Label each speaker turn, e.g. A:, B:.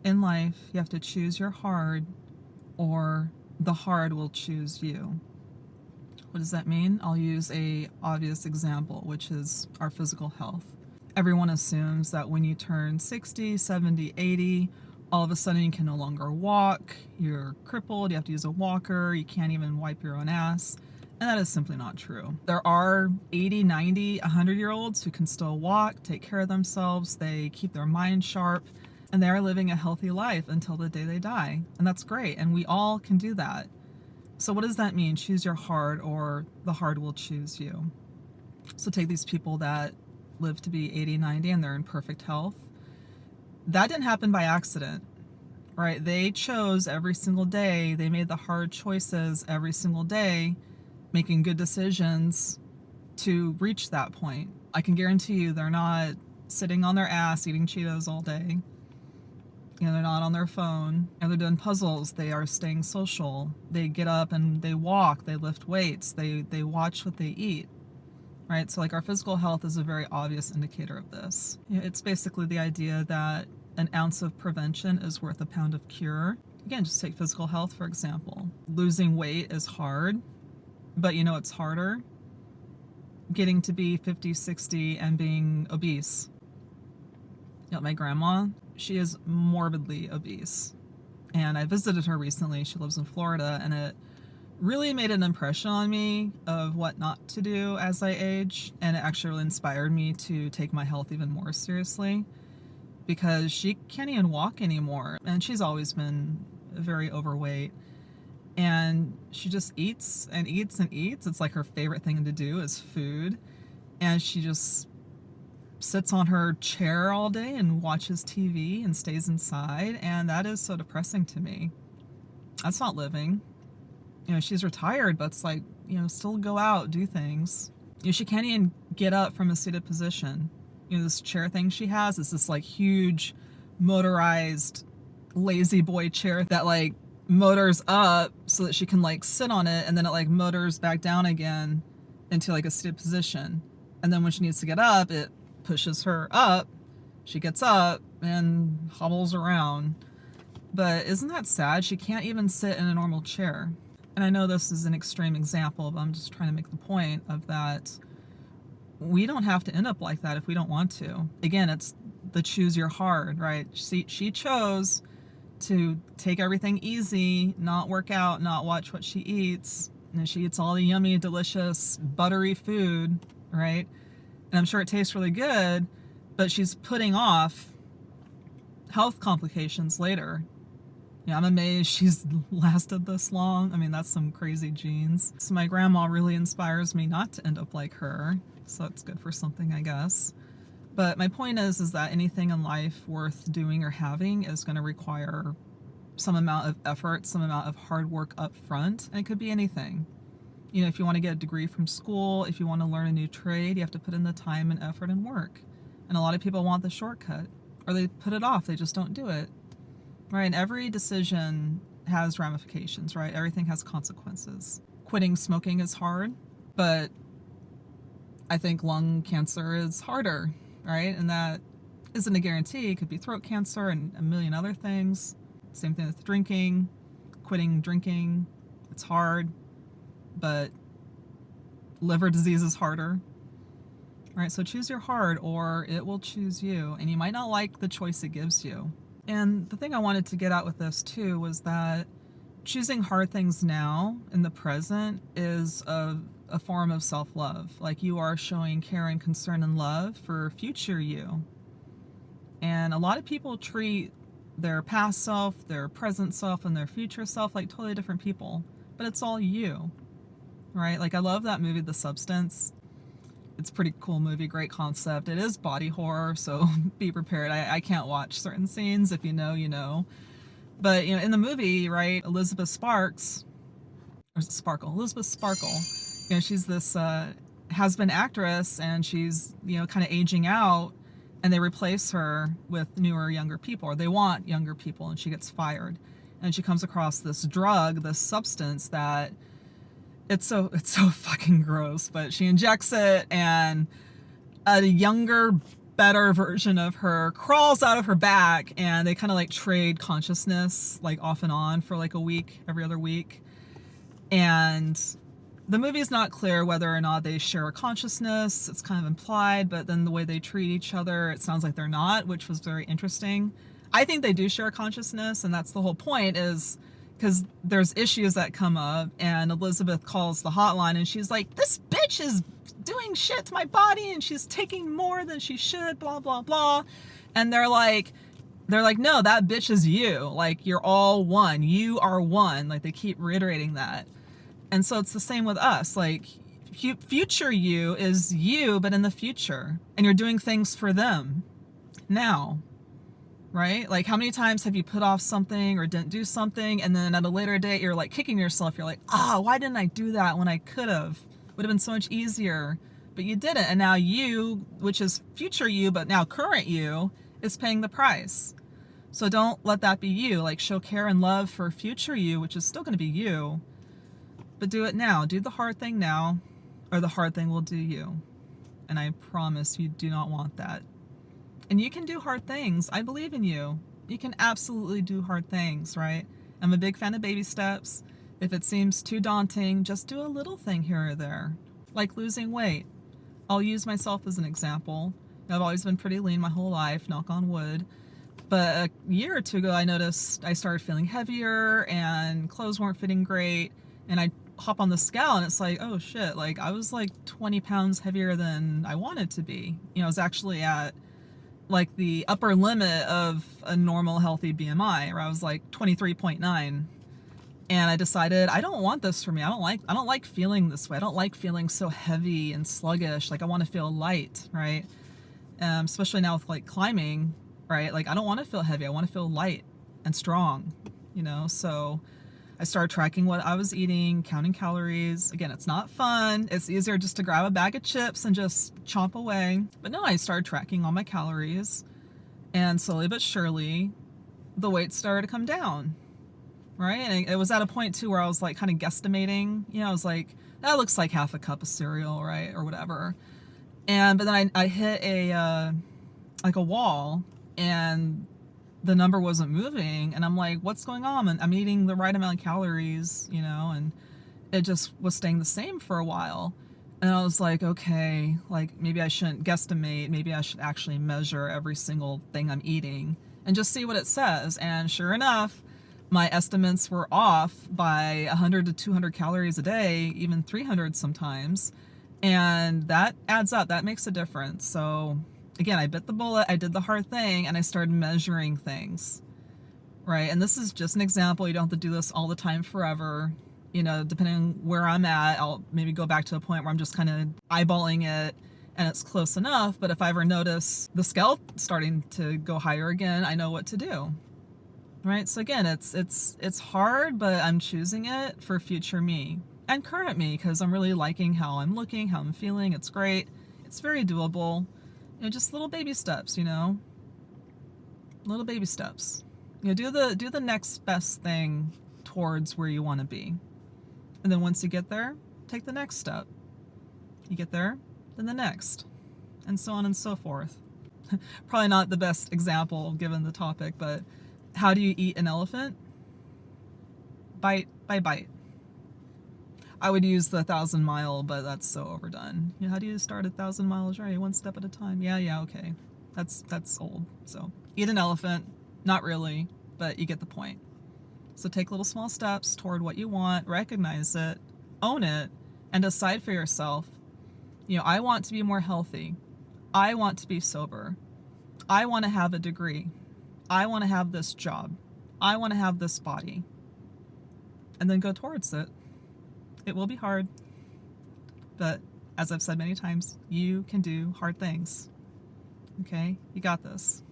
A: In life, you have to choose your hard, or the hard will choose you. What does that mean? I'll use a obvious example, which is our physical health. Everyone assumes that when you turn 60, 70, 80, all of a sudden you can no longer walk, you're crippled, you have to use a walker, you can't even wipe your own ass. And that is simply not true. There are 80, 90, 100-year-olds who can still walk, take care of themselves, they keep their mind sharp, and they are living a healthy life until the day they die. And that's great, and we all can do that. So what does that mean? Choose your hard, or the hard will choose you. So take these people that live to be 80, 90, and they're in perfect health. That didn't happen by accident, right? They chose every single day. They made the hard choices every single day, making good decisions to reach that point. I can guarantee you they're not sitting on their ass eating Cheetos all day. You know, they're not on their phone. You know, they're doing puzzles. They are staying social. They get up and they walk. They lift weights. They watch what they eat. Right? So like our physical health is a very obvious indicator of this. You know, it's basically the idea that an ounce of prevention is worth a pound of cure. Again, just take physical health, for example. Losing weight is hard, but you know it's harder? Getting to be 50, 60 and being obese. You know, my grandma, she is morbidly obese. And I visited her recently. She lives in Florida, and it really made an impression on me of what not to do as I age, and it actually really inspired me to take my health even more seriously, because she can't even walk anymore, and she's always been very overweight, and she just eats and eats and eats. It's like her favorite thing to do is food, and she just sits on her chair all day and watches TV and stays inside, and that is so depressing to me. That's not living. You know, she's retired, but it's like, you know, still go out, do things. You know, she can't even get up from a seated position. You know, this chair thing she has is this like huge motorized lazy boy chair that like motors up so that she can like sit on it, and then it like motors back down again into like a seated position. And then when she needs to get up, it pushes her up. She gets up and hobbles around. But isn't that sad? She can't even sit in a normal chair. And I know this is an extreme example, but I'm just trying to make the point of that we don't have to end up like that if we don't want to. Again, it's the choose your hard, right? She chose to take everything easy, not work out, not watch what she eats. And she eats all the yummy, delicious, buttery food, right? And I'm sure it tastes really good, but she's putting off health complications later. Yeah, I'm amazed she's lasted this long. I mean, that's some crazy genes. So my grandma really inspires me not to end up like her. So that's good for something, I guess. But my point is that anything in life worth doing or having is going to require some amount of effort, some amount of hard work up front. And it could be anything. You know, if you want to get a degree from school, if you want to learn a new trade, you have to put in the time and effort and work. And a lot of people want the shortcut, or they put it off. They just don't do it. Right, and every decision has ramifications, right? Everything has consequences. Quitting smoking is hard, but I think lung cancer is harder, right? And that isn't a guarantee. It could be throat cancer and a million other things. Same thing with drinking. Quitting drinking, it's hard, but liver disease is harder. Right, so choose your hard, or it will choose you, and you might not like the choice it gives you. And the thing I wanted to get out with this too was that choosing hard things now in the present is a form of self-love. Like, you are showing care and concern and love for future you. And a lot of people treat their past self, their present self, and their future self like totally different people. But it's all you, right? Like, I love that movie, The Substance. It's a pretty cool movie, great concept. It is body horror, so be prepared. I can't watch certain scenes. If you know, you know. But, you know, in the movie, right, Elizabeth Sparks, or is it Sparkle? Elizabeth Sparkle, you know, she's this has-been actress, and she's, you know, kind of aging out, and they replace her with newer, younger people, or they want younger people, and she gets fired. And she comes across this drug, this substance that it's so fucking gross, but she injects it, and a younger better version of her crawls out of her back, and they kind of like trade consciousness like off and on for like a week, every other week. And the movie is not clear whether or not they share a consciousness. It's kind of implied, but then the way they treat each other, it sounds like they're not, which was very interesting. I think they do share a consciousness, and that's the whole point, is because there's issues that come up, and Elizabeth calls the hotline and she's like, this bitch is doing shit to my body and she's taking more than she should, blah, blah, blah. And they're like, no, that bitch is you. Like, you're all one. You are one. Like, they keep reiterating that. And so it's the same with us. Like, future you is you, but in the future. And you're doing things for them now. Right? Like, how many times have you put off something or didn't do something, and then at a later date you're like kicking yourself. You're like, why didn't I do that when I could have? Would have been so much easier. But you didn't. And now you, which is future you, but now current you, is paying the price. So don't let that be you. Like, show care and love for future you, which is still going to be you. But do it now. Do the hard thing now, or the hard thing will do you. And I promise you do not want that. And you can do hard things. I believe in you. You can absolutely do hard things, right? I'm a big fan of baby steps. If it seems too daunting, just do a little thing here or there. Like losing weight. I'll use myself as an example. I've always been pretty lean my whole life, knock on wood. But a year or two ago, I noticed I started feeling heavier and clothes weren't fitting great. And I hop on the scale and it's like, oh shit, like I was like 20 pounds heavier than I wanted to be. You know, I was actually at like the upper limit of a normal healthy BMI, where I was like 23.9. And I decided I don't want this for me. I don't like feeling this way. I don't like feeling so heavy and sluggish. Like, I want to feel light, right? Especially now with like climbing, right? Like, I don't want to feel heavy. I want to feel light and strong, you know? So I started tracking what I was eating, counting calories. Again, it's not fun. It's easier just to grab a bag of chips and just chomp away. But no, I started tracking all my calories, and slowly but surely, the weight started to come down, right? And it was at a point too where I was like kind of guesstimating. You know, I was like, that looks like half a cup of cereal, right? Or whatever. But then I hit a wall, and the number wasn't moving, and I'm like, what's going on? And I'm eating the right amount of calories, you know, and it just was staying the same for a while. And I was like, okay, like maybe I shouldn't guesstimate, maybe I should actually measure every single thing I'm eating and just see what it says. And sure enough, my estimates were off by 100 to 200 calories a day, even 300 sometimes. And that adds up, that makes a difference. So again, I bit the bullet, I did the hard thing, and I started measuring things, right? And this is just an example. You don't have to do this all the time forever. You know, depending on where I'm at, I'll maybe go back to a point where I'm just kind of eyeballing it and it's close enough. But if I ever notice the scale starting to go higher again, I know what to do, right? So again, it's hard, but I'm choosing it for future me and current me, because I'm really liking how I'm looking, how I'm feeling. It's great. It's very doable. You know, just little baby steps, you know, little baby steps. You know, do the next best thing towards where you want to be. And then once you get there, take the next step. You get there, then the next, and so on and so forth. Probably not the best example given the topic, but how do you eat an elephant? Bite by bite. I would use the 1,000-mile, but that's so overdone. You know, how do you start 1,000 miles? Right, one step at a time. Yeah, okay. That's old. So eat an elephant, not really, but you get the point. So take little small steps toward what you want, recognize it, own it, and decide for yourself, you know, I want to be more healthy. I want to be sober. I want to have a degree. I want to have this job. I want to have this body. And then go towards it. It will be hard, but as I've said many times, you can do hard things. Okay? You got this.